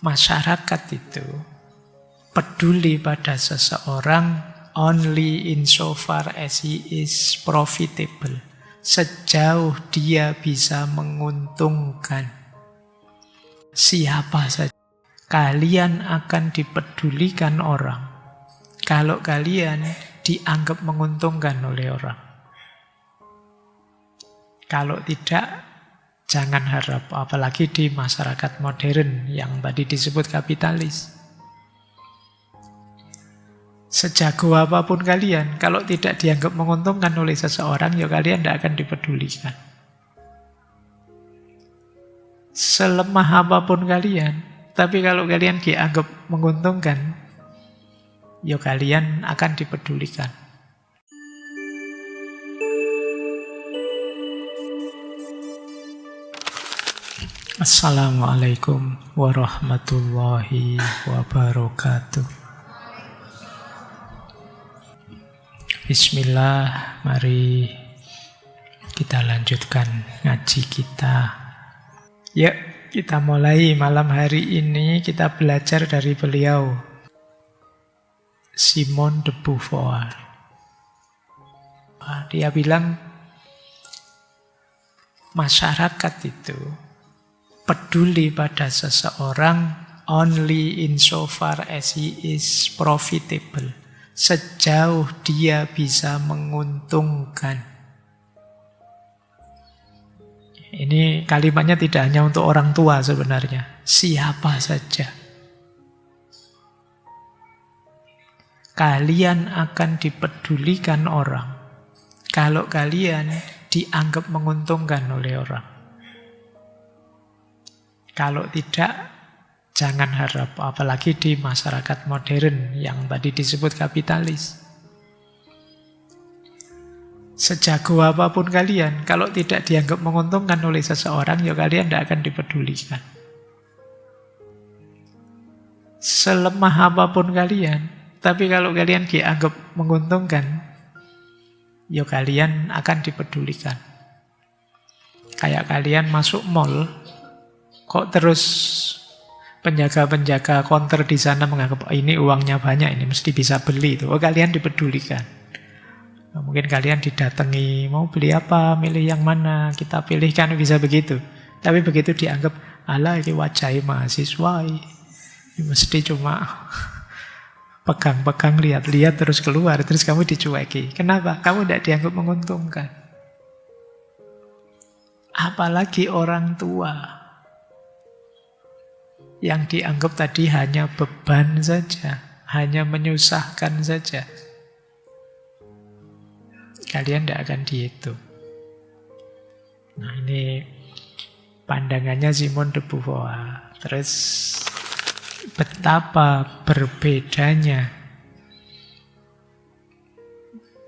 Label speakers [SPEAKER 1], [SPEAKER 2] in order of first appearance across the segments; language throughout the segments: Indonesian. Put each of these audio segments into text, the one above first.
[SPEAKER 1] masyarakat itu peduli pada seseorang only insofar as he is profitable. Sejauh dia bisa menguntungkan siapa saja. Kalian akan dipedulikan orang kalau kalian dianggap menguntungkan oleh orang. Kalau tidak, jangan harap, apalagi di masyarakat modern yang tadi disebut kapitalis. Sejago apapun kalian, kalau tidak dianggap menguntungkan oleh seseorang, ya kalian tidak akan dipedulikan. Selemah apapun kalian, tapi kalau kalian dianggap menguntungkan, ya kalian akan dipedulikan. Assalamualaikum warahmatullahi wabarakatuh. Bismillah, mari kita lanjutkan ngaji kita. Ya, kita mulai malam hari ini, kita belajar dari beliau, Simone de Beauvoir. Dia bilang, masyarakat itu peduli pada seseorang only insofar as he is profitable. Sejauh dia bisa menguntungkan. Ini kalimatnya tidak hanya untuk orang tua sebenarnya. Siapa saja. Kalian akan dipedulikan orang kalau kalian dianggap menguntungkan oleh orang. Kalau tidak, jangan harap, apalagi di masyarakat modern yang tadi disebut kapitalis. Sejago apapun kalian, kalau tidak dianggap menguntungkan oleh seseorang, ya kalian tidak akan dipedulikan. Selemah apapun kalian, tapi kalau kalian dianggap menguntungkan, ya kalian akan dipedulikan. Kayak kalian masuk mall, kok terus penjaga-penjaga counter di sana menganggap ini uangnya banyak, ini mesti bisa beli itu. Oh, kalian dipedulikan. Mungkin kalian didatangi, mau beli apa, milih yang mana, kita pilihkan, bisa begitu. Tapi begitu dianggap, alah ini wajah mahasiswa, ini mesti cuma pegang-pegang, lihat-lihat terus keluar, terus kamu dicueki. Kenapa? Kamu tidak dianggap menguntungkan. Apalagi orang tua yang dianggap tadi hanya beban saja, hanya menyusahkan saja. Kalian tidak akan dihitung. Nah, ini pandangannya Simone de Beauvoir. Terus betapa berbedanya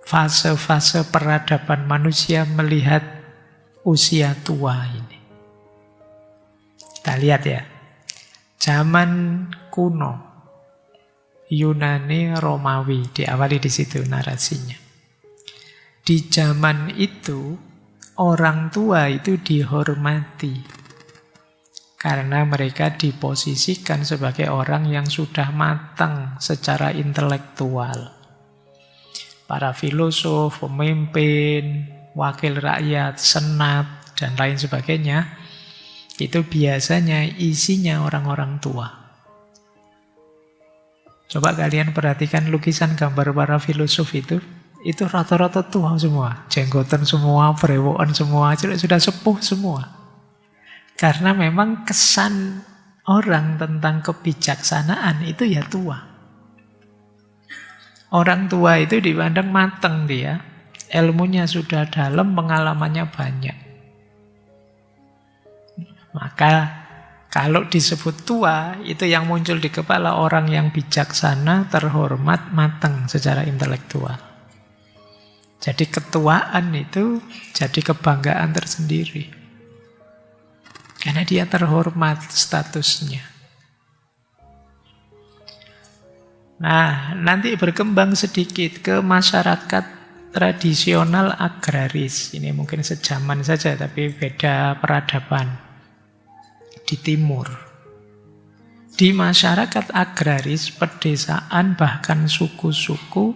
[SPEAKER 1] fase-fase peradaban manusia melihat usia tua ini. Kita lihat ya. Zaman kuno, Yunani, Romawi, diawali di situ narasinya. Di zaman itu, orang tua itu dihormati karena mereka diposisikan sebagai orang yang sudah matang secara intelektual. Para filosof, pemimpin, wakil rakyat, senat, dan lain sebagainya, itu biasanya isinya orang-orang tua. Coba kalian perhatikan lukisan gambar para filosof itu rata-rata tua semua. Jenggotan semua, berewokan semua, sudah sepuh semua. Karena memang kesan orang tentang kebijaksanaan itu ya tua. Orang tua itu dipandang matang dia, ilmunya sudah dalam, pengalamannya banyak. Maka kalau disebut tua, itu yang muncul di kepala orang yang bijaksana, terhormat, matang secara intelektual. Jadi ketuaan itu jadi kebanggaan tersendiri. Karena dia terhormat statusnya. Nah, nanti berkembang sedikit ke masyarakat tradisional agraris. Ini mungkin sejaman saja, tapi beda peradaban. Di timur. Di masyarakat agraris, pedesaan, bahkan suku-suku,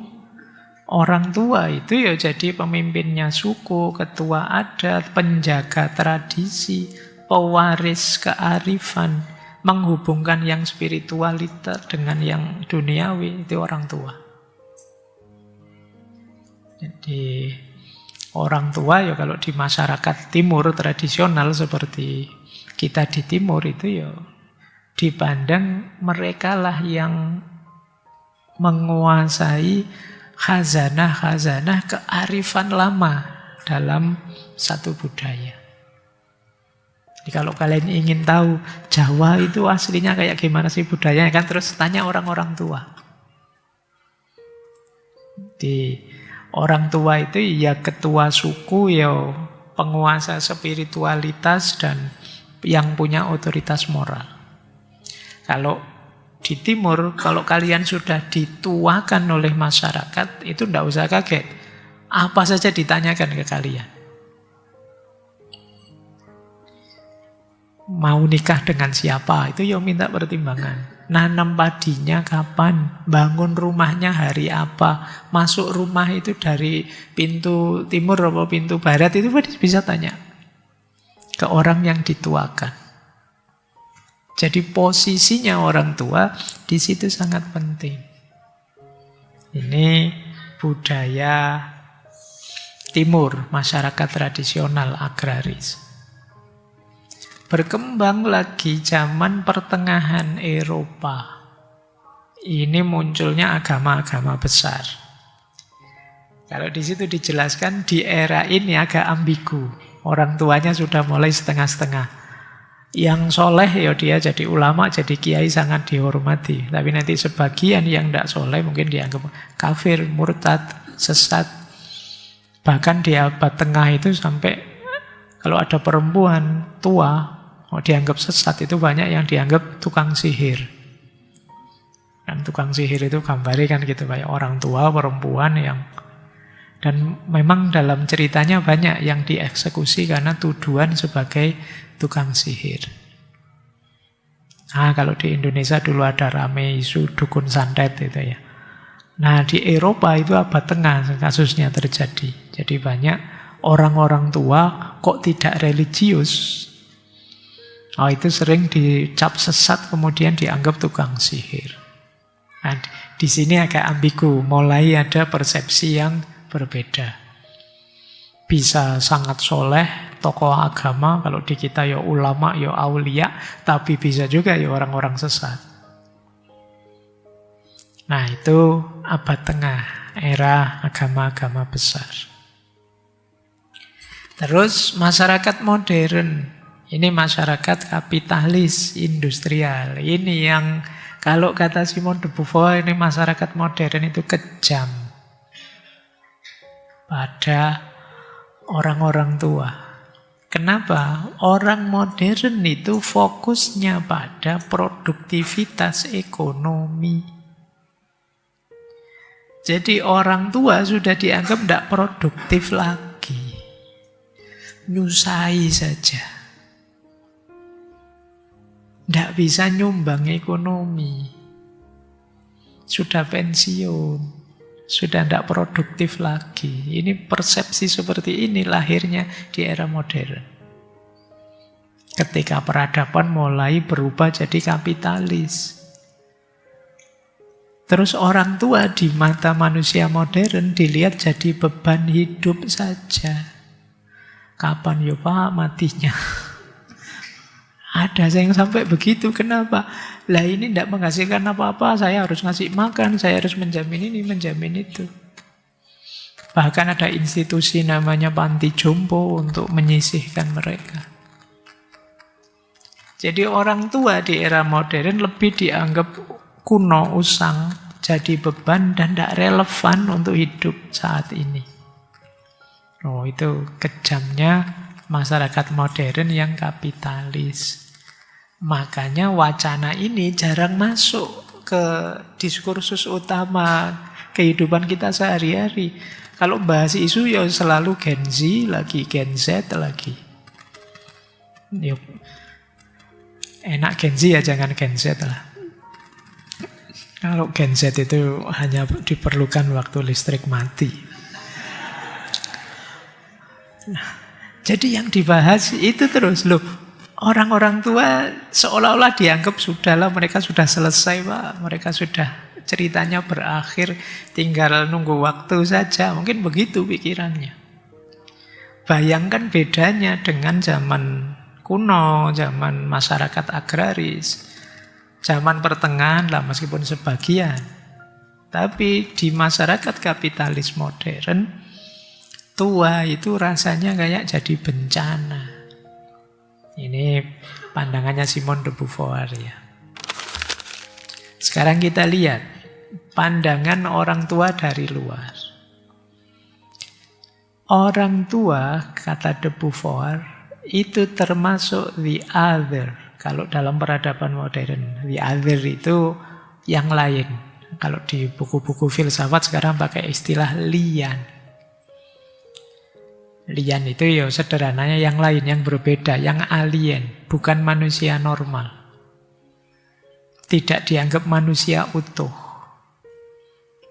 [SPEAKER 1] orang tua itu ya jadi pemimpinnya suku, ketua adat, penjaga tradisi, pewaris kearifan, menghubungkan yang spiritualitas dengan yang duniawi, itu orang tua. Jadi orang tua ya kalau di masyarakat timur tradisional seperti kita di timur itu ya dipandang mereka lah yang menguasai khazanah-khazanah kearifan lama dalam satu budaya. Jadi kalau kalian ingin tahu Jawa itu aslinya kayak gimana sih budayanya, kan terus tanya orang-orang tua. Di orang tua itu ya ketua suku, ya penguasa spiritualitas dan yang punya otoritas moral. Kalau di timur, kalau kalian sudah dituakan oleh masyarakat, itu tidak usah kaget. Apa saja ditanyakan ke kalian. Mau nikah dengan siapa, itu ya minta pertimbangan. Nanam padinya kapan, bangun rumahnya hari apa, masuk rumah itu dari pintu timur atau pintu barat, itu bisa tanya ke orang yang dituakan. Jadi posisinya orang tua di situ sangat penting. Ini budaya timur, masyarakat tradisional agraris. Berkembang lagi zaman pertengahan Eropa. Ini munculnya agama-agama besar. Kalau di situ dijelaskan di era ini agak ambigu. Orang tuanya sudah mulai setengah-setengah. Yang soleh ya dia jadi ulama, jadi kiai sangat dihormati. Tapi nanti sebagian yang tidak soleh mungkin dianggap kafir, murtad, sesat. Bahkan di abad tengah itu sampai kalau ada perempuan tua dianggap sesat, itu banyak yang dianggap tukang sihir. Dan tukang sihir itu gambarnya kan gitu, kayak orang tua perempuan yang, dan memang dalam ceritanya banyak yang dieksekusi karena tuduhan sebagai tukang sihir. Nah, kalau di Indonesia dulu ada rame isu dukun santet itu ya. Nah, di Eropa itu abad tengah kasusnya terjadi. Jadi banyak orang-orang tua kok tidak religius. Oh, itu sering dicap sesat kemudian dianggap tukang sihir. Nah, di sini agak ambigu, mulai ada persepsi yang berbeda. Bisa sangat soleh, tokoh agama, kalau di kita ya ulama, ya aulia, tapi bisa juga ya orang-orang sesat. Nah, itu abad tengah, era agama-agama besar. Terus masyarakat modern, ini masyarakat kapitalis, industrial. Ini yang kalau kata Simon de Beauvoir, ini masyarakat modern itu kejam pada orang-orang tua. Kenapa? Orang modern itu fokusnya pada produktivitas ekonomi. Jadi orang tua sudah dianggap tidak produktif lagi. Nyusai saja. Tidak bisa nyumbang ekonomi. Sudah pensiun. Sudah tidak produktif lagi. Ini persepsi seperti ini lahirnya di era modern. Ketika peradaban mulai berubah jadi kapitalis. Terus orang tua di mata manusia modern dilihat jadi beban hidup saja. Kapan ya Pak matinya? Ada yang sampai begitu, kenapa? Lah ini tidak menghasilkan apa-apa, saya harus ngasih makan, saya harus menjamin ini, menjamin itu. Bahkan ada institusi namanya panti jompo untuk menyisihkan mereka. Jadi orang tua di era modern lebih dianggap kuno, usang, jadi beban dan tidak relevan untuk hidup saat ini. Oh, itu kejamnya masyarakat modern yang kapitalis. Makanya wacana ini jarang masuk ke diskursus utama kehidupan kita sehari-hari. Kalau bahas isu ya selalu Gen Z lagi, Gen Z lagi. Yuk. Enak Gen Z ya, jangan Gen Z lah. Kalau Gen Z itu hanya diperlukan waktu listrik mati. Jadi yang dibahas itu terus loh. Orang-orang tua seolah-olah dianggap sudahlah, mereka sudah selesai Pak. Mereka sudah ceritanya berakhir, tinggal nunggu waktu saja. Mungkin begitu pikirannya. Bayangkan bedanya dengan zaman kuno, zaman masyarakat agraris. Zaman pertengahan lah meskipun sebagian. Tapi di masyarakat kapitalis modern, tua itu rasanya kayak jadi bencana. Ini pandangannya Simone de Beauvoir ya. Sekarang kita lihat pandangan orang tua dari luar. Orang tua, kata de Beauvoir, itu termasuk the other. Kalau dalam peradaban modern, the other itu yang lain. Kalau di buku-buku filsafat sekarang pakai istilah lian. Lian itu ya sederhananya yang lain, yang berbeda, yang alien, bukan manusia normal. Tidak dianggap manusia utuh.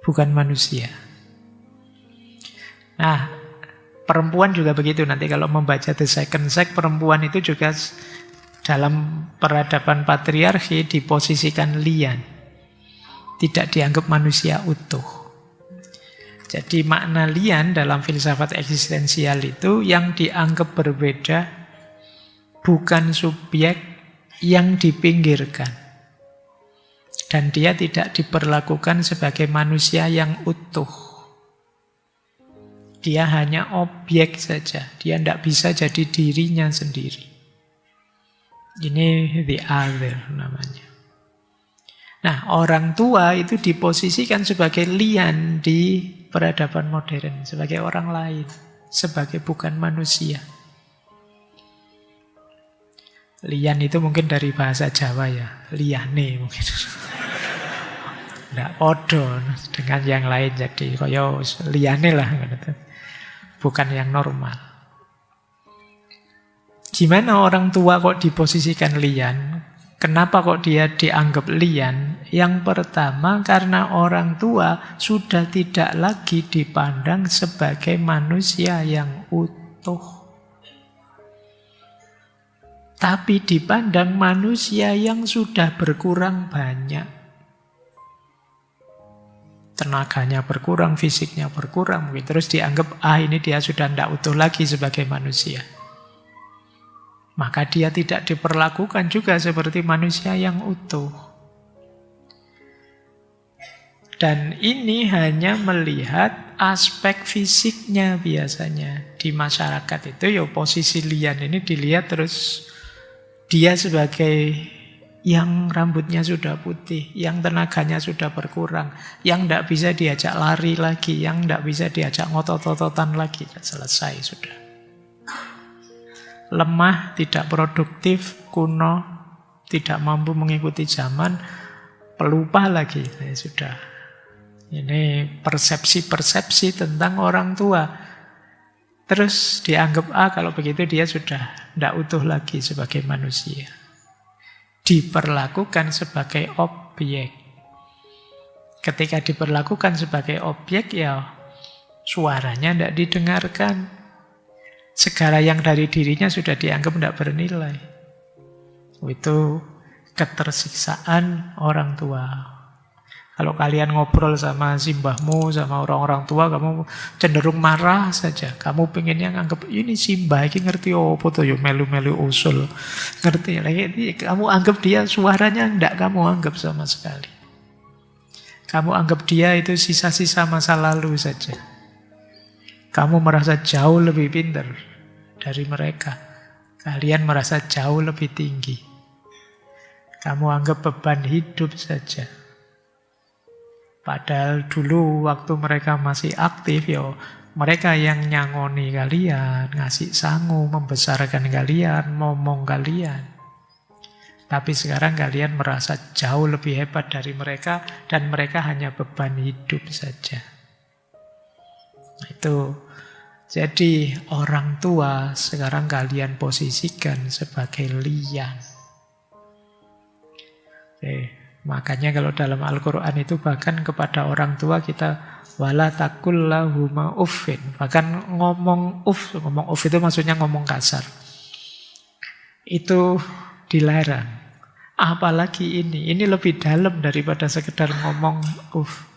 [SPEAKER 1] Bukan manusia. Nah, perempuan juga begitu. Nanti kalau membaca The Second Sex, perempuan itu juga dalam peradaban patriarki diposisikan lian. Tidak dianggap manusia utuh. Jadi makna lian dalam filsafat eksistensial itu yang dianggap berbeda bukan subjek yang dipinggirkan. Dan dia tidak diperlakukan sebagai manusia yang utuh. Dia hanya objek saja. Dia tidak bisa jadi dirinya sendiri. Ini the other namanya. Nah, orang tua itu diposisikan sebagai lian di peradaban modern, sebagai orang lain, sebagai bukan manusia. Lian itu mungkin dari bahasa Jawa ya, liane mungkin. Tidak podo dengan yang lain, jadi koyo liane lah, bukan yang normal. Gimana orang tua kok diposisikan lian? Kenapa kok dia dianggap lian? Yang pertama karena orang tua sudah tidak lagi dipandang sebagai manusia yang utuh. Tapi dipandang manusia yang sudah berkurang banyak. Tenaganya berkurang, fisiknya berkurang. Terus dianggap, ini dia sudah tidak utuh lagi sebagai manusia. Maka dia tidak diperlakukan juga seperti manusia yang utuh. Dan ini hanya melihat aspek fisiknya biasanya. Di masyarakat itu ya posisi lian ini dilihat terus dia sebagai yang rambutnya sudah putih, yang tenaganya sudah berkurang, yang tidak bisa diajak lari lagi, yang tidak bisa diajak ngotot-ototan lagi. Selesai sudah. Lemah, tidak produktif, kuno, tidak mampu mengikuti zaman, pelupa lagi. Sudah. Ini persepsi-persepsi tentang orang tua. Terus dianggap, kalau begitu dia sudah tidak utuh lagi sebagai manusia. Diperlakukan sebagai objek. Ketika diperlakukan sebagai objek, ya suaranya tidak didengarkan. Segala yang dari dirinya sudah dianggap tidak bernilai. Itu ketersiksaan orang tua. Kalau kalian ngobrol sama simbahmu, sama orang-orang tua, kamu cenderung marah saja. Kamu pengennya nganggap, ini simbah, ini ngerti apa tuh, melu-melu usul. Ngerti, kamu anggap dia suaranya tidak kamu anggap sama sekali. Kamu anggap dia itu sisa-sisa masa lalu saja. Kamu merasa jauh lebih pintar dari mereka. Kalian merasa jauh lebih tinggi. Kamu anggap beban hidup saja. Padahal dulu waktu mereka masih aktif, mereka yang nyangoni kalian, ngasih sangu, membesarkan kalian, ngomong kalian. Tapi sekarang kalian merasa jauh lebih hebat dari mereka, dan mereka hanya beban hidup saja. Itu. Jadi orang tua sekarang kalian posisikan sebagai lian. Makanya kalau dalam Al-Quran itu bahkan kepada orang tua kita wala taqul lahuma uffin. Bahkan ngomong uff itu maksudnya ngomong kasar. Itu dilarang. Apalagi ini lebih dalam daripada sekedar ngomong uff.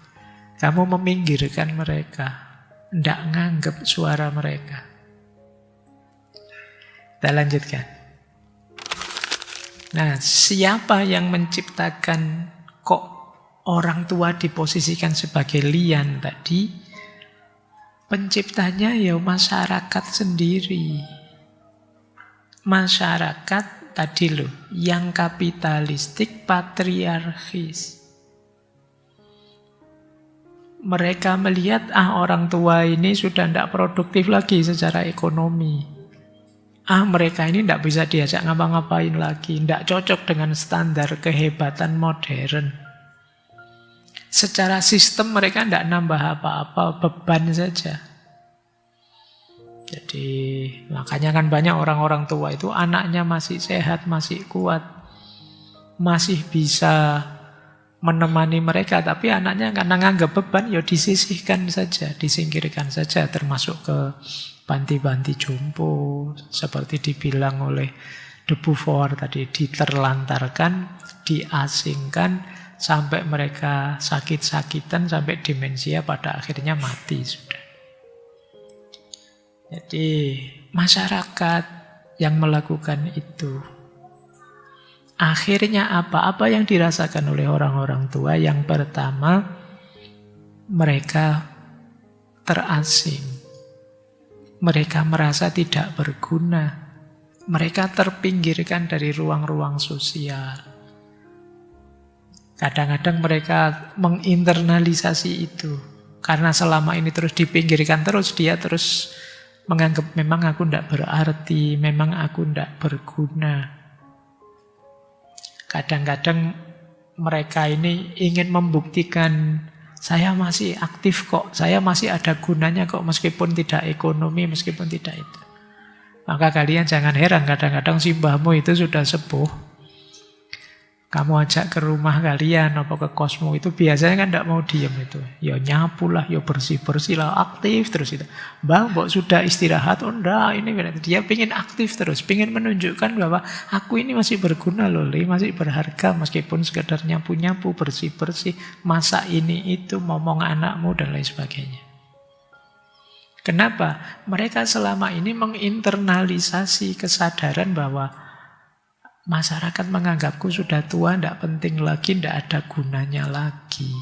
[SPEAKER 1] Kamu meminggirkan mereka, tidak nganggep suara mereka. Kita lanjutkan. Nah, siapa yang menciptakan kok orang tua diposisikan sebagai lian tadi? Penciptanya ya masyarakat sendiri. Masyarakat tadi loh, yang kapitalistik, patriarkis. Mereka melihat, orang tua ini sudah tidak produktif lagi secara ekonomi. Mereka ini tidak bisa diajak ngapa-ngapain lagi, tidak cocok dengan standar kehebatan modern. Secara sistem mereka tidak nambah apa-apa, beban saja. Jadi makanya kan banyak orang-orang tua itu anaknya masih sehat, masih kuat, masih bisa menemani mereka, tapi anaknya karena nganggap beban, ya disisihkan saja, disingkirkan saja, termasuk ke panti-panti jompo, seperti dibilang oleh De Beauvoir tadi, diterlantarkan, diasingkan, sampai mereka sakit-sakitan, sampai demensia, pada akhirnya mati sudah. Jadi masyarakat yang melakukan itu. Akhirnya apa yang dirasakan oleh orang-orang tua? Yang pertama, mereka terasing. Mereka merasa tidak berguna. Mereka terpinggirkan dari ruang-ruang sosial. Kadang-kadang mereka menginternalisasi itu. Karena selama ini terus dipinggirkan terus, dia terus menganggap memang aku tidak berarti, memang aku tidak berguna. Kadang-kadang mereka ini ingin membuktikan, saya masih aktif kok, saya masih ada gunanya kok, meskipun tidak ekonomi, meskipun tidak itu. Maka kalian jangan heran, kadang-kadang si mbahmu itu sudah sepuh, kamu ajak ke rumah kalian, apa ke kosmu, itu biasanya kan tidak mau diam itu. Ya nyapu lah, ya bersih-bersih lah, aktif terus itu. Bang, sudah istirahat? Oh enggak, ini dia ingin aktif terus, ingin menunjukkan bahwa aku ini masih berguna loh, masih berharga, meskipun sekedar nyapu-nyapu, bersih-bersih, masak ini itu, ngomong anakmu dan lain sebagainya. Kenapa? Mereka selama ini menginternalisasi kesadaran bahwa masyarakat menganggapku sudah tua, tidak penting lagi, tidak ada gunanya lagi.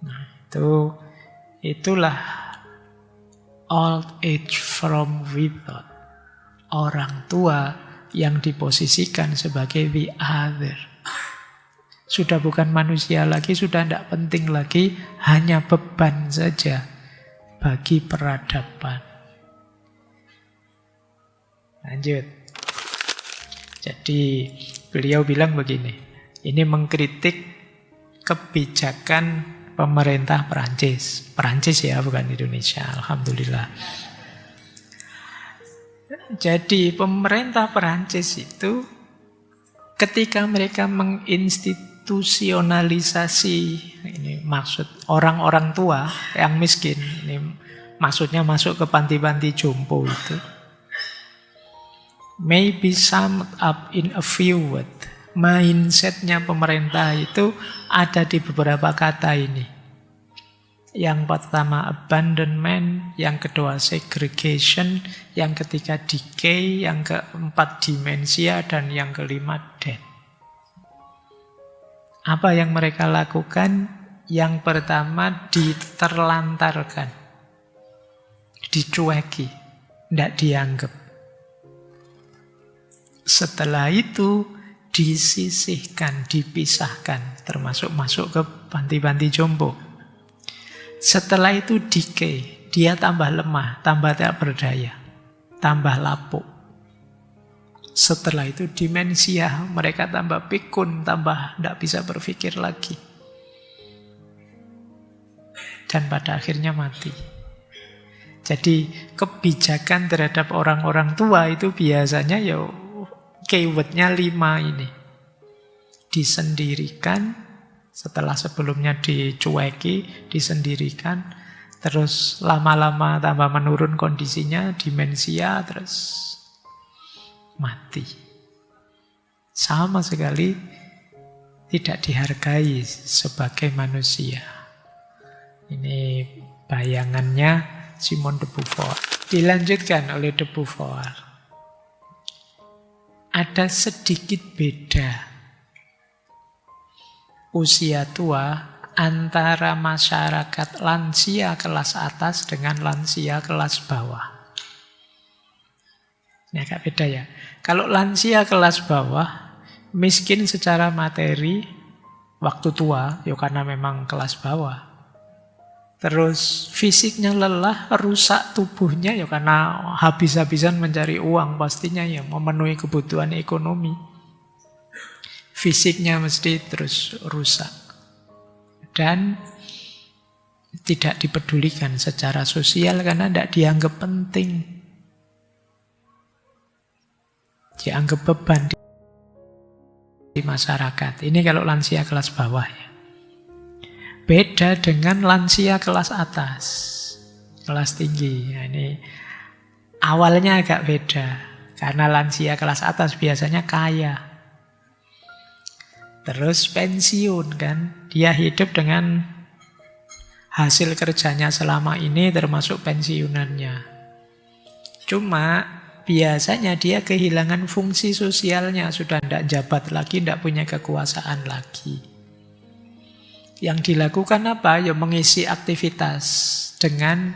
[SPEAKER 1] Nah, itulah old age from without. Orang tua yang diposisikan sebagai the other. Sudah bukan manusia lagi, sudah tidak penting lagi, hanya beban saja bagi peradaban. Lanjut. Jadi beliau bilang begini, ini mengkritik kebijakan pemerintah Perancis. Perancis ya, bukan Indonesia, alhamdulillah. Jadi pemerintah Perancis itu ketika mereka menginstitusionalisasi, ini maksud orang-orang tua yang miskin, ini maksudnya masuk ke panti-panti jompo itu. Maybe summed up in a few words. Mindsetnya pemerintah itu ada di beberapa kata ini. Yang pertama abandonment, yang kedua segregation, yang ketiga decay, yang keempat demensia, dan yang kelima death. Apa yang mereka lakukan? Yang pertama diterlantarkan, dicueki, tidak dianggap. Setelah itu disisihkan, dipisahkan, termasuk masuk ke panti-panti jompo. Setelah itu decay, dia tambah lemah, tambah tidak berdaya, tambah lapuk. Setelah itu demensia, mereka tambah pikun, tambah tidak bisa berpikir lagi. Dan pada akhirnya mati. Jadi kebijakan terhadap orang-orang tua itu biasanya ya keywordnya 5 ini. disendirikan, setelah sebelumnya dicueki, disendirikan, terus lama-lama tambah menurun kondisinya, demensia, terus mati. Sama sekali tidak dihargai sebagai manusia. Ini bayangannya Simone de Beauvoir. Dilanjutkan oleh de Beauvoir. Ada sedikit beda usia tua antara masyarakat lansia kelas atas dengan lansia kelas bawah. Ini agak beda ya. Kalau lansia kelas bawah, miskin secara materi, waktu tua, ya karena memang kelas bawah. Terus fisiknya lelah, rusak tubuhnya, ya karena habis-habisan mencari uang, pastinya ya memenuhi kebutuhan ekonomi. Fisiknya mesti terus rusak. Dan tidak dipedulikan secara sosial karena tidak dianggap penting. Dianggap beban di masyarakat. Ini kalau lansia kelas bawah ya. Beda dengan lansia kelas atas, kelas tinggi. Nah, ini awalnya agak beda. Karena lansia kelas atas biasanya kaya. Terus pensiun kan. Dia hidup dengan hasil kerjanya selama ini termasuk pensiunannya. Cuma biasanya dia kehilangan fungsi sosialnya. Sudah tidak jabat lagi, tidak punya kekuasaan lagi. Yang dilakukan apa? Ya mengisi aktivitas dengan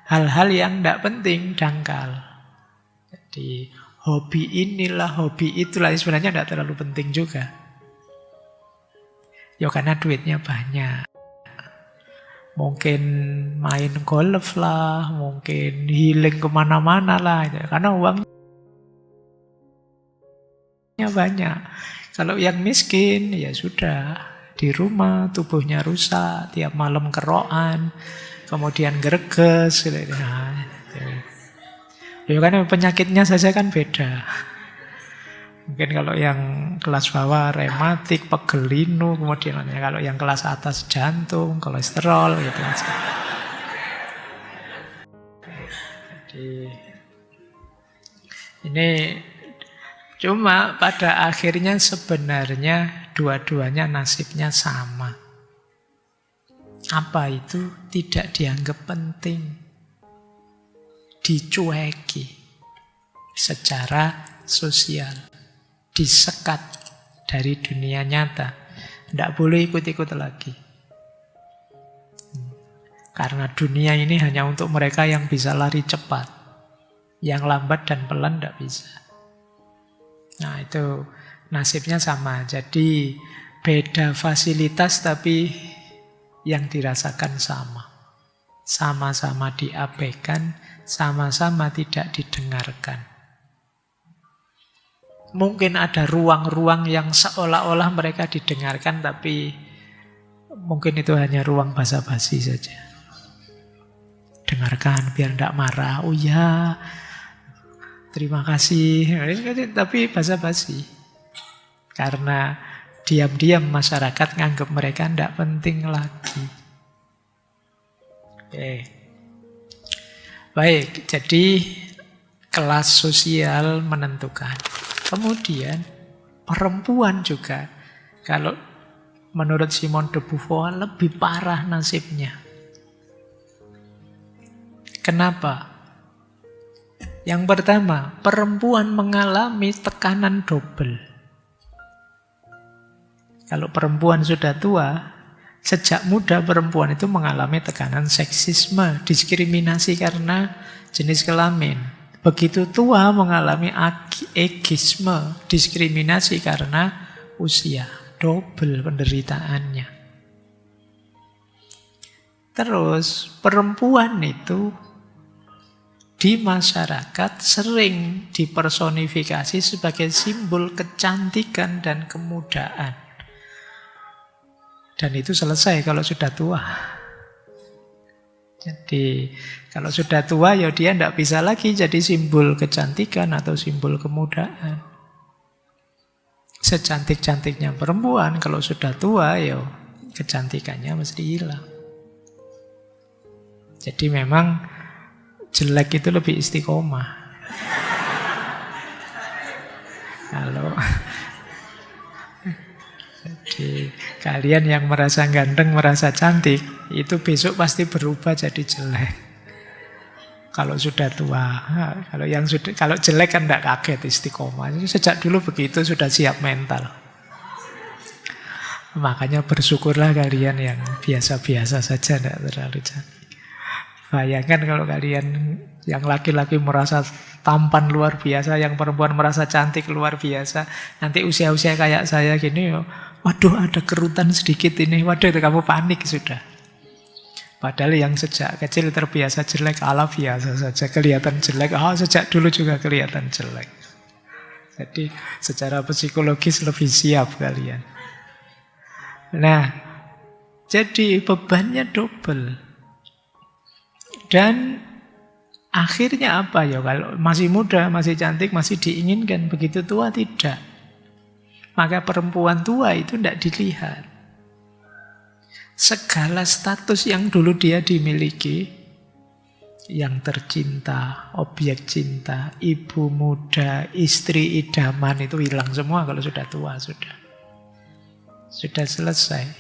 [SPEAKER 1] hal-hal yang tidak penting, dangkal. Jadi hobi inilah, hobi itulah, sebenarnya tidak terlalu penting juga. Ya karena duitnya banyak. Mungkin main golf lah, mungkin healing kemana-mana lah. Karena uangnya banyak. Kalau yang miskin, ya sudah. Di rumah, tubuhnya rusak, tiap malam kerokan, kemudian greges. Nah, ya karena penyakitnya saja kan beda. Mungkin kalau yang kelas bawah rematik, pegel linu, kemudian kalau yang kelas atas jantung, kolesterol gitu aja. Jadi ini cuma pada akhirnya sebenarnya dua-duanya nasibnya sama. Apa itu? Tidak dianggap penting. Dicueki secara sosial. Disekat dari dunia nyata. Tidak boleh ikut-ikut lagi. Karena dunia ini hanya untuk mereka yang bisa lari cepat. Yang lambat dan pelan tidak bisa. Nah itu nasibnya sama. Jadi beda fasilitas tapi yang dirasakan sama. Sama-sama diabaikan, sama-sama tidak didengarkan. Mungkin ada ruang-ruang yang seolah-olah mereka didengarkan, tapi mungkin itu hanya ruang basa-basi saja. Dengarkan biar tidak marah. Oh ya, terima kasih. Tapi basa-basi. Karena diam-diam masyarakat nganggap mereka tidak penting lagi. Oke. Baik, jadi kelas sosial menentukan. Kemudian perempuan juga, kalau menurut Simone de Beauvoir lebih parah nasibnya. Kenapa? Yang pertama, perempuan mengalami tekanan double. Kalau perempuan sudah tua, sejak muda perempuan itu mengalami tekanan seksisme, diskriminasi karena jenis kelamin. Begitu tua mengalami ageisme, diskriminasi karena usia. Double penderitaannya. Terus perempuan itu di masyarakat sering dipersonifikasi sebagai simbol kecantikan dan kemudaan. Dan itu selesai kalau sudah tua. Jadi kalau sudah tua ya dia tidak bisa lagi jadi simbol kecantikan atau simbol kemudaan. Secantik-cantiknya perempuan, kalau sudah tua, ya kecantikannya mesti hilang. Jadi memang jelek itu lebih istiqomah. Kalau jadi kalian yang merasa ganteng, merasa cantik, itu besok pasti berubah jadi jelek. Kalau sudah tua, kalau jelek kan tidak kaget istiqomah. Jadi sejak dulu begitu sudah siap mental. Makanya bersyukurlah kalian yang biasa-biasa saja, tidak terlalu cantik. Bayangkan kalau kalian yang laki-laki merasa tampan luar biasa, yang perempuan merasa cantik luar biasa, nanti usia-usia kayak saya gini, waduh ada kerutan sedikit ini, waduh itu kamu panik sudah. Padahal yang sejak kecil terbiasa jelek, ala biasa saja, kelihatan jelek, sejak dulu juga kelihatan jelek. Jadi secara psikologis lebih siap kalian. Nah, jadi bebannya double. Dan akhirnya apa ya? Kalau masih muda, masih cantik, masih diinginkan, begitu tua tidak. Maka perempuan tua itu tidak dilihat. Segala status yang dulu dia dimiliki, yang tercinta, objek cinta, ibu muda, istri idaman, itu hilang semua kalau sudah tua. Sudah selesai.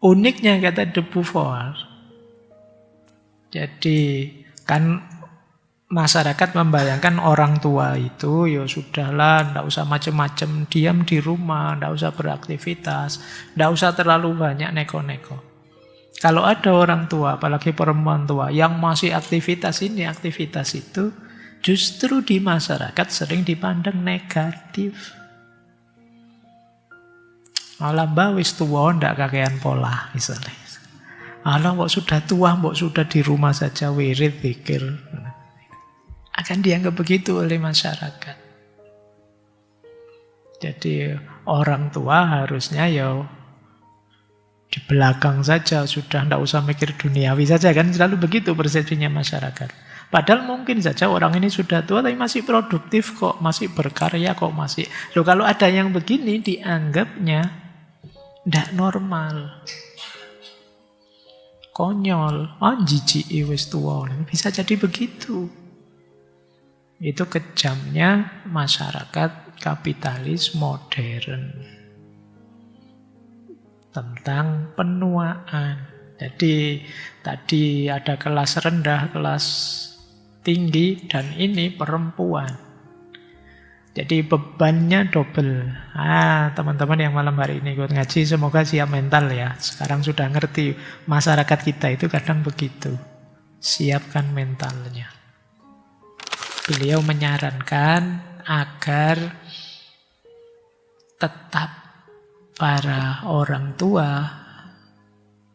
[SPEAKER 1] Uniknya kata de Beauvoir, jadi kan masyarakat membayangkan orang tua itu ya sudahlah, tidak usah macam-macam, diam di rumah, tidak usah beraktivitas, tidak usah terlalu banyak neko-neko. Kalau ada orang tua, apalagi perempuan tua, yang masih aktivitas ini, aktivitas itu, justru di masyarakat sering dipandang negatif. Malah mbak wis tua, tidak kakean pola misalnya. Allah mbok sudah tua, mbok sudah di rumah saja wirid, zikir. Akan dianggap begitu oleh masyarakat. Jadi orang tua harusnya ya di belakang saja, sudah tidak usah mikir duniawi saja, kan selalu begitu persepsinya masyarakat. Padahal mungkin saja orang ini sudah tua tapi masih produktif kok, masih berkarya kok, masih. Loh, kalau ada yang begini dianggapnya tidak normal. Konyol, jijik wis tua. Bisa jadi begitu. Itu kejamnya masyarakat kapitalis modern. Tentang penuaan. Jadi tadi ada kelas rendah, kelas tinggi, dan ini perempuan. Jadi bebannya double. Teman-teman yang malam hari ini ikut ngaji, semoga siap mental ya. Sekarang sudah ngerti, masyarakat kita itu kadang begitu. Siapkan mentalnya. Beliau menyarankan agar tetap para orang tua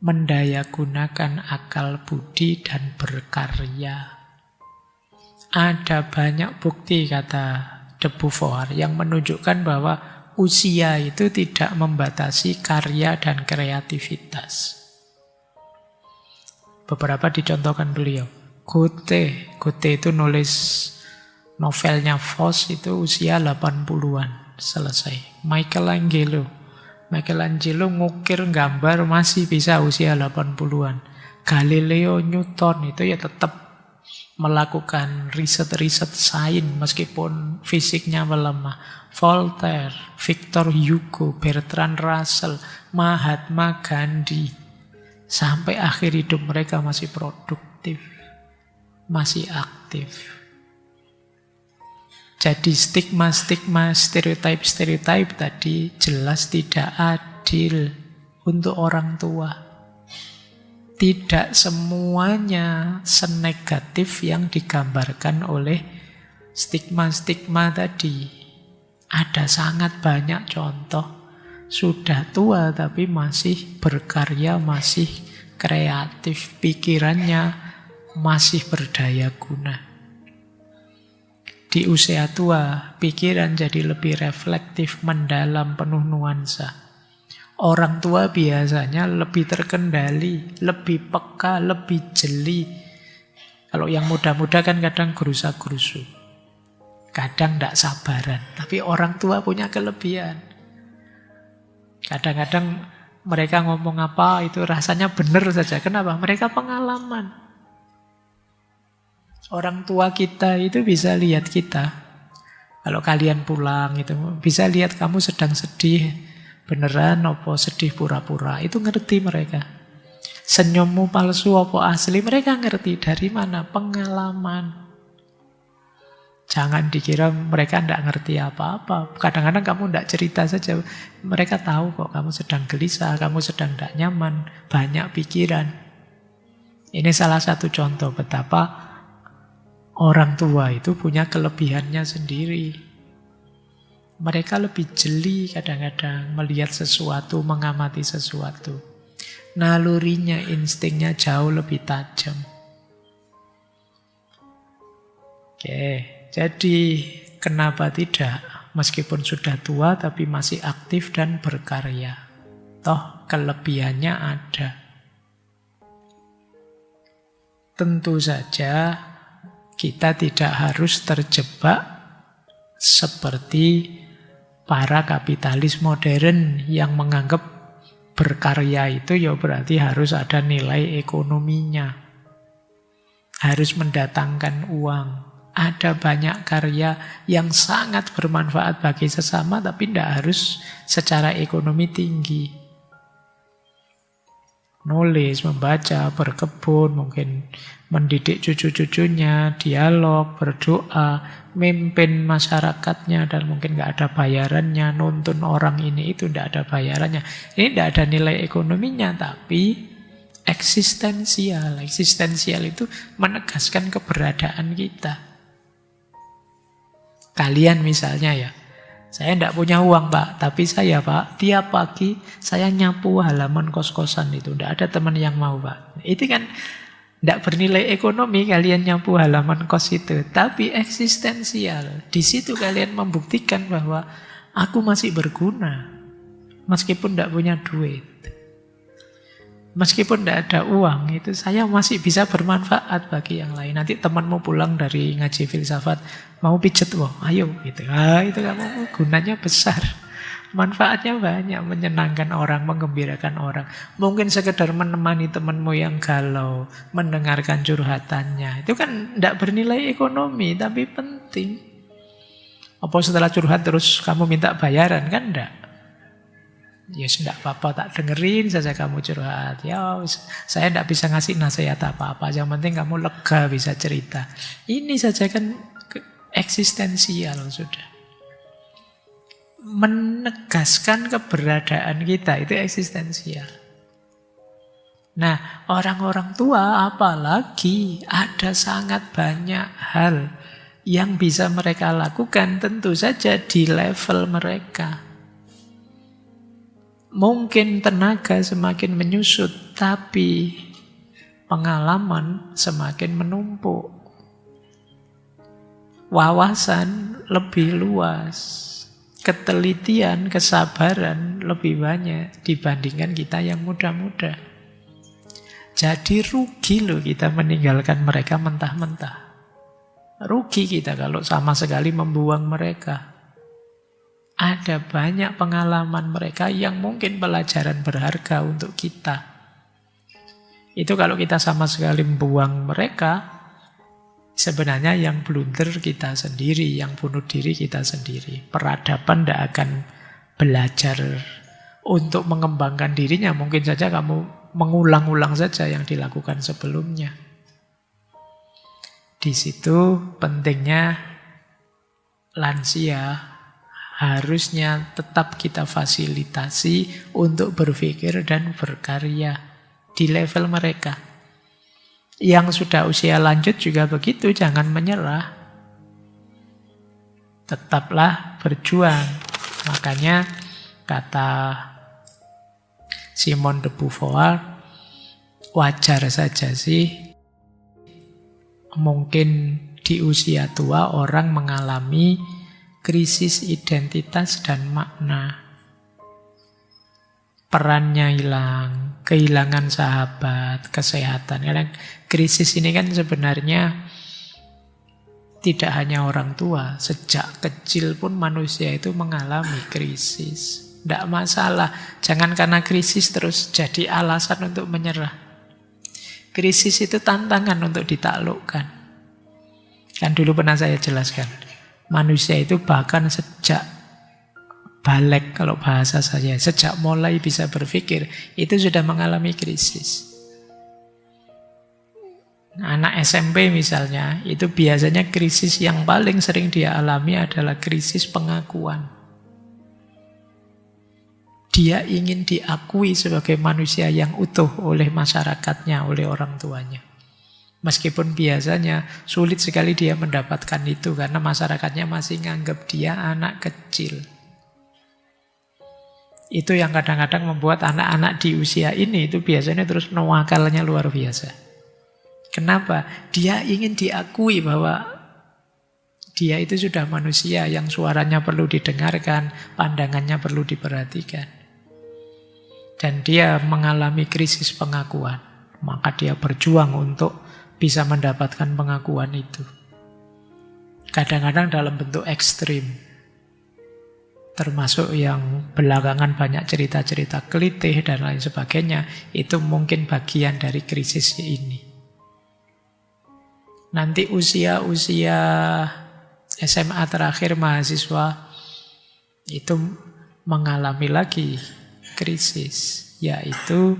[SPEAKER 1] mendayagunakan akal budi dan berkarya. Ada banyak bukti, kata de Beauvoir, yang menunjukkan bahwa usia itu tidak membatasi karya dan kreativitas. Beberapa dicontohkan beliau. Goethe itu nulis novelnya Faust itu usia 80-an selesai. Michelangelo ngukir gambar masih bisa usia 80-an. Galileo, Newton itu ya tetap melakukan riset-riset sains meskipun fisiknya melemah. Voltaire, Victor Hugo, Bertrand Russell, Mahatma Gandhi, sampai akhir hidup mereka masih produktif, masih aktif. Jadi stigma-stigma, stereotip tadi jelas tidak adil untuk orang tua. Tidak semuanya senegatif yang digambarkan oleh stigma-stigma tadi. Ada sangat banyak contoh. Sudah tua tapi masih berkarya, masih kreatif. Pikirannya masih berdaya guna. Di usia tua, pikiran jadi lebih reflektif, mendalam, penuh nuansa. Orang tua biasanya lebih terkendali, lebih peka, lebih jeli. Kalau yang muda-muda kan kadang gerusa-gerusu. Kadang tidak sabaran. Tapi orang tua punya kelebihan. Kadang-kadang mereka ngomong apa itu rasanya benar saja. Kenapa? Mereka pengalaman. Orang tua kita itu bisa lihat kita. Kalau kalian pulang itu bisa lihat kamu sedang sedih beneran apa sedih pura-pura. Itu ngerti mereka. Senyummu palsu apa asli mereka ngerti. Dari mana? Pengalaman. Jangan dikira mereka tidak ngerti apa-apa. Kadang-kadang kamu tidak cerita saja. Mereka tahu kok kamu sedang gelisah, kamu sedang tidak nyaman, banyak pikiran. Ini salah satu contoh betapa orang tua itu punya kelebihannya sendiri. Mereka lebih jeli kadang-kadang melihat sesuatu, mengamati sesuatu. Nalurinya, instingnya jauh lebih tajam. Oke. Jadi kenapa tidak meskipun sudah tua tapi masih aktif dan berkarya? Toh kelebihannya ada. Tentu saja kita tidak harus terjebak seperti para kapitalis modern yang menganggap berkarya itu ya berarti harus ada nilai ekonominya. Harus mendatangkan uang. Ada banyak karya yang sangat bermanfaat bagi sesama tapi tidak harus secara ekonomi tinggi. Nulis, membaca, berkebun, mungkin mendidik cucu-cucunya, dialog, berdoa, memimpin masyarakatnya dan mungkin nggak ada bayarannya, nuntun orang ini itu tidak ada bayarannya. Ini tidak ada nilai ekonominya tapi eksistensial. Eksistensial itu menegaskan keberadaan kita. Kalian misalnya ya, saya tidak punya uang Pak, tapi saya Pak, tiap pagi saya nyapu halaman kos-kosan itu. Tidak ada teman yang mau Pak. Itu kan tidak bernilai ekonomi kalian nyapu halaman kos itu. Tapi eksistensial. Di situ kalian membuktikan bahwa aku masih berguna. Meskipun tidak punya duit. Meskipun tidak ada uang, itu saya masih bisa bermanfaat bagi yang lain. Nanti temanmu pulang dari ngaji filsafat, mau pijet, wah, ayo gitu. Itu kamu gunanya besar. Manfaatnya banyak, menyenangkan orang, menggembirakan orang. Mungkin sekedar menemani temanmu yang galau, mendengarkan curhatannya. Itu kan tidak bernilai ekonomi, tapi penting. Apa setelah curhat terus kamu minta bayaran? Kan enggak. Ya tidak apa-apa, tak dengerin saja kamu curhat. Ya saya tidak bisa ngasih nasihat apa-apa. Yang penting kamu lega bisa cerita. Ini saja kan eksistensial sudah. Menegaskan keberadaan kita itu eksistensial. Nah, orang-orang tua apalagi ada sangat banyak hal yang bisa mereka lakukan tentu saja di level mereka. Mungkin tenaga semakin menyusut, tapi pengalaman semakin menumpuk. Wawasan lebih luas. Ketelitian, kesabaran lebih banyak dibandingkan kita yang muda-muda. Jadi rugi loh kita meninggalkan mereka mentah-mentah. Rugi kita kalau sama sekali membuang mereka. Ada banyak pengalaman mereka yang mungkin pelajaran berharga untuk kita. Itu kalau kita sama sekali membuang mereka, sebenarnya yang blunder kita sendiri, yang bunuh diri kita sendiri. Peradaban tidak akan belajar untuk mengembangkan dirinya. Mungkin saja kamu mengulang-ulang saja yang dilakukan sebelumnya. Di situ pentingnya lansia harusnya tetap kita fasilitasi untuk berpikir dan berkarya di level mereka. Yang sudah usia lanjut juga begitu, jangan menyerah. Tetaplah berjuang. Makanya kata Simone de Beauvoir, wajar saja sih mungkin di usia tua orang mengalami krisis identitas dan makna. Perannya hilang, kehilangan sahabat, kesehatan. Karena krisis ini kan sebenarnya Tidak hanya orang tua, sejak kecil pun manusia itu mengalami krisis. Tidak masalah, jangan karena krisis terus jadi alasan untuk menyerah. Krisis itu tantangan untuk ditaklukkan. Kan dulu pernah saya jelaskan, manusia itu bahkan sejak balik, kalau bahasa saya, sejak mulai bisa berpikir, itu sudah mengalami krisis. Anak SMP misalnya, itu biasanya krisis yang paling sering dia alami adalah krisis pengakuan. Dia ingin diakui sebagai manusia yang utuh oleh masyarakatnya, oleh orang tuanya. Meskipun biasanya sulit sekali dia mendapatkan itu, karena masyarakatnya masih nganggap dia anak kecil. Itu yang kadang-kadang membuat anak-anak di usia ini itu biasanya terus nakalnya luar biasa. Kenapa? Dia ingin diakui bahwa dia itu sudah manusia yang suaranya perlu didengarkan, pandangannya perlu diperhatikan. Dan dia mengalami krisis pengakuan. Maka dia berjuang untuk bisa mendapatkan pengakuan itu. Kadang-kadang dalam bentuk ekstrim. Termasuk yang belakangan banyak cerita-cerita kelitih dan lain sebagainya. Itu mungkin bagian dari krisis ini. Nanti usia-usia SMA terakhir mahasiswa itu mengalami lagi krisis, yaitu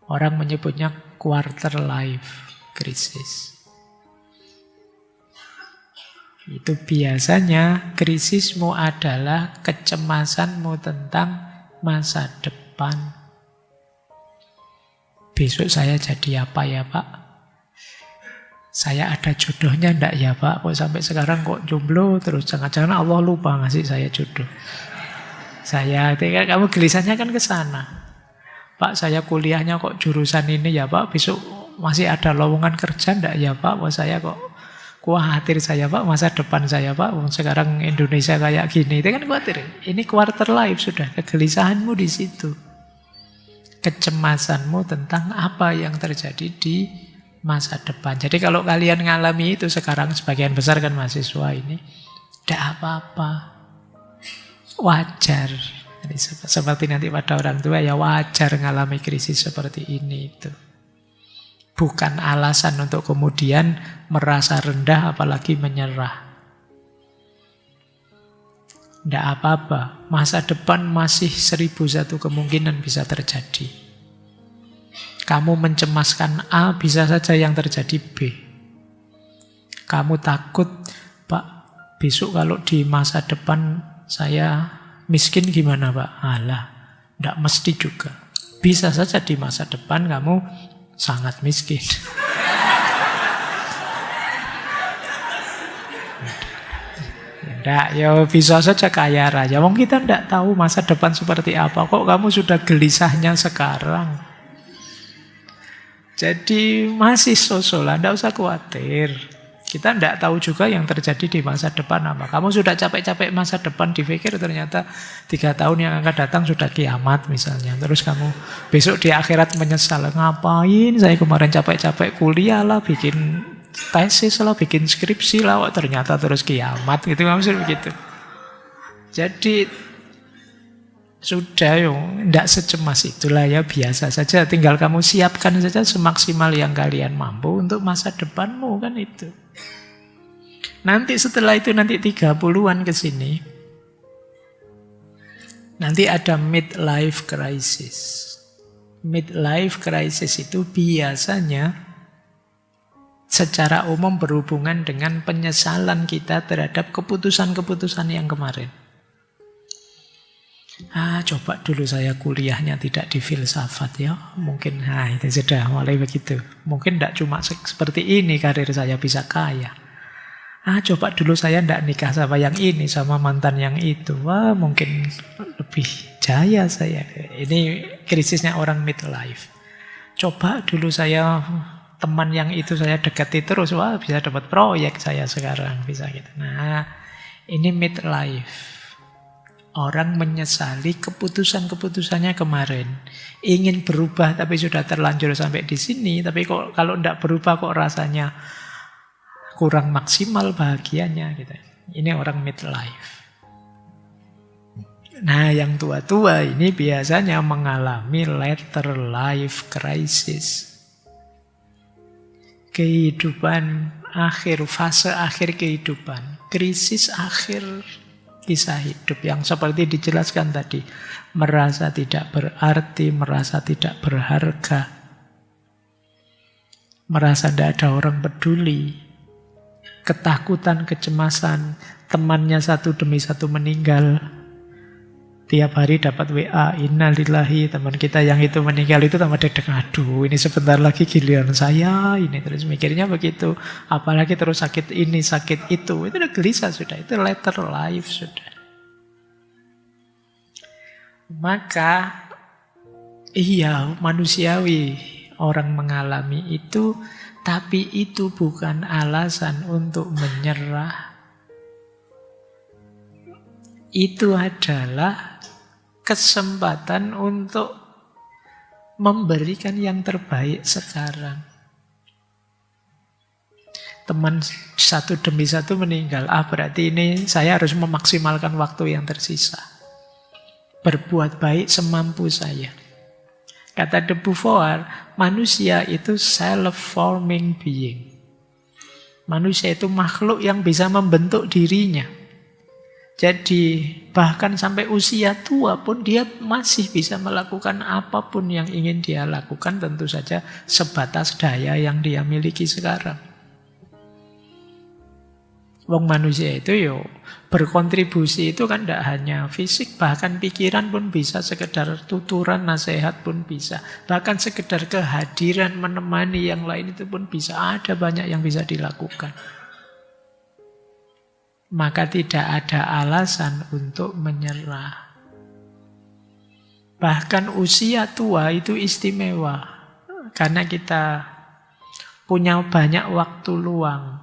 [SPEAKER 1] orang menyebutnya quarter life crisis. Itu biasanya krisismu adalah kecemasanmu tentang masa depan. Besok saya jadi apa ya Pak? Saya ada jodohnya enggak ya Pak? Kok sampai sekarang kok jomblo terus? Jangan-jangan Allah lupa ngasih saya jodoh. Kamu gelisahnya kan ke sana. Pak, saya kuliahnya kok jurusan ini ya Pak? Besok masih ada lowongan kerja enggak ya Pak? Wah saya kok khawatir saya Pak, masa depan saya Pak. Sekarang Indonesia kayak gini, itu kan khawatir. Ini quarter life sudah, kegelisahanmu di situ. Kecemasanmu tentang apa yang terjadi di masa depan. Jadi kalau kalian ngalami itu sekarang, sebagian besar kan mahasiswa ini, tidak apa-apa, wajar. Jadi seperti nanti pada orang tua ya wajar ngalami krisis seperti ini itu. Bukan alasan untuk kemudian merasa rendah apalagi menyerah. Tidak apa-apa, masa depan masih 1001 kemungkinan bisa terjadi. Kamu mencemaskan A, bisa saja yang terjadi B. Kamu takut, Pak, besok kalau di masa depan saya miskin gimana Pak? Alah, tidak mesti juga. Bisa saja di masa depan kamu sangat miskin. Tidak, ya bisa saja kaya raya. Wong kita tidak tahu masa depan seperti apa. Kok kamu sudah gelisahnya sekarang? Jadi masih sosolah, tidak usah khawatir. Kita tidak tahu juga yang terjadi di masa depan apa. Kamu sudah capek-capek masa depan dipikir ternyata 3 tahun yang akan datang sudah kiamat misalnya. Terus kamu besok di akhirat menyesal. Ngapain saya kemarin capek-capek kuliah lah, bikin tesis lah, bikin skripsi lah. Ternyata terus kiamat gitu. Kamu sudah begitu. Jadi sudah tidak secemas itulah ya, biasa saja. Tinggal kamu siapkan saja semaksimal yang kalian mampu untuk masa depanmu kan itu. Nanti setelah itu nanti 30-an ke sini. Nanti ada midlife crisis. Midlife crisis itu biasanya secara umum berhubungan dengan penyesalan kita terhadap keputusan-keputusan yang kemarin. Coba dulu saya kuliahnya tidak di filsafat ya. Mungkin itu sudah mulai begitu. Mungkin tidak cuma seperti ini karir saya bisa kaya. Coba dulu saya tidak nikah sama yang ini, sama mantan yang itu. Wah, mungkin lebih jaya saya. Ini krisisnya orang midlife. Coba dulu saya teman yang itu saya dekati terus. Wah, bisa dapat proyek saya sekarang. Bisa gitu. Nah, ini midlife. Orang menyesali keputusan-keputusannya kemarin. Ingin berubah tapi sudah terlanjur sampai di sini. Tapi kok kalau tidak berubah kok rasanya kurang maksimal bahagianya gitu. Ini orang midlife. Nah, yang tua-tua ini biasanya mengalami later life crisis. Kehidupan akhir, fase akhir kehidupan, krisis akhir kisah hidup yang seperti dijelaskan tadi. Merasa tidak berarti, merasa tidak berharga, merasa tidak ada orang peduli, ketakutan, kecemasan, temannya satu demi satu meninggal. Tiap hari dapat WA, innalillahi, teman kita yang itu meninggal itu tambah deg-degan. Aduh, ini sebentar lagi giliran saya. Ini terus mikirnya begitu. Apalagi terus sakit ini, sakit itu. Itu udah gelisah sudah. Itu later life sudah. Maka, iya manusiawi orang mengalami itu. Tapi itu bukan alasan untuk menyerah. Itu adalah kesempatan untuk memberikan yang terbaik sekarang. Teman satu demi satu meninggal. Berarti ini saya harus memaksimalkan waktu yang tersisa. Berbuat baik semampu saya. Kata de Beauvoir, manusia itu self-forming being. Manusia itu makhluk yang bisa membentuk dirinya. Jadi bahkan sampai usia tua pun dia masih bisa melakukan apapun yang ingin dia lakukan, tentu saja sebatas daya yang dia miliki sekarang. Wong manusia itu berkontribusi itu kan tidak hanya fisik, bahkan pikiran pun bisa, sekedar tuturan nasihat pun bisa. Bahkan sekedar kehadiran menemani yang lain itu pun bisa, ada banyak yang bisa dilakukan. Maka tidak ada alasan untuk menyerah. Bahkan usia tua itu istimewa. Karena kita punya banyak waktu luang.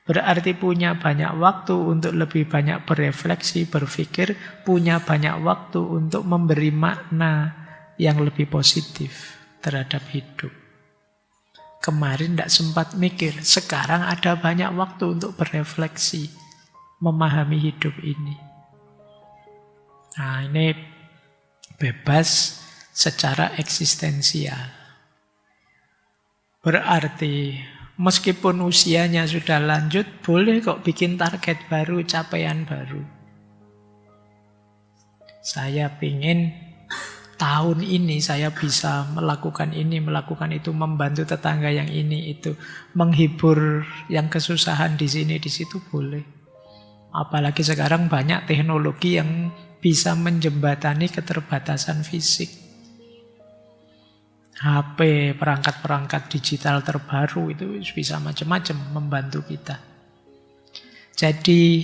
[SPEAKER 1] Berarti punya banyak waktu untuk lebih banyak berefleksi, berpikir. Punya banyak waktu untuk memberi makna yang lebih positif terhadap hidup. Kemarin tidak sempat mikir, sekarang ada banyak waktu untuk berefleksi. Memahami hidup ini. Nah, ini bebas secara eksistensial. Berarti meskipun usianya sudah lanjut, boleh kok bikin target baru, capaian baru. Saya pingin tahun ini saya bisa melakukan ini, melakukan itu, membantu tetangga yang ini, itu. Menghibur yang kesusahan di sini, di situ boleh. Apalagi sekarang banyak teknologi yang bisa menjembatani keterbatasan fisik. HP, perangkat-perangkat digital terbaru itu bisa macam-macam membantu kita. Jadi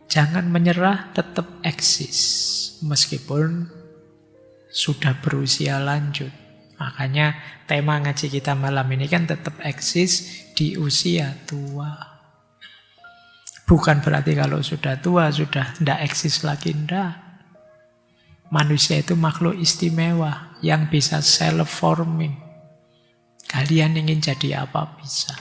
[SPEAKER 1] jangan menyerah, tetap eksis. Meskipun sudah berusia lanjut. Makanya tema ngaji kita malam ini kan tetap eksis di usia tua. Bukan berarti kalau sudah tua, sudah tidak eksis lagi, tidak. Manusia itu makhluk istimewa yang bisa self-forming. Kalian ingin jadi apa bisa.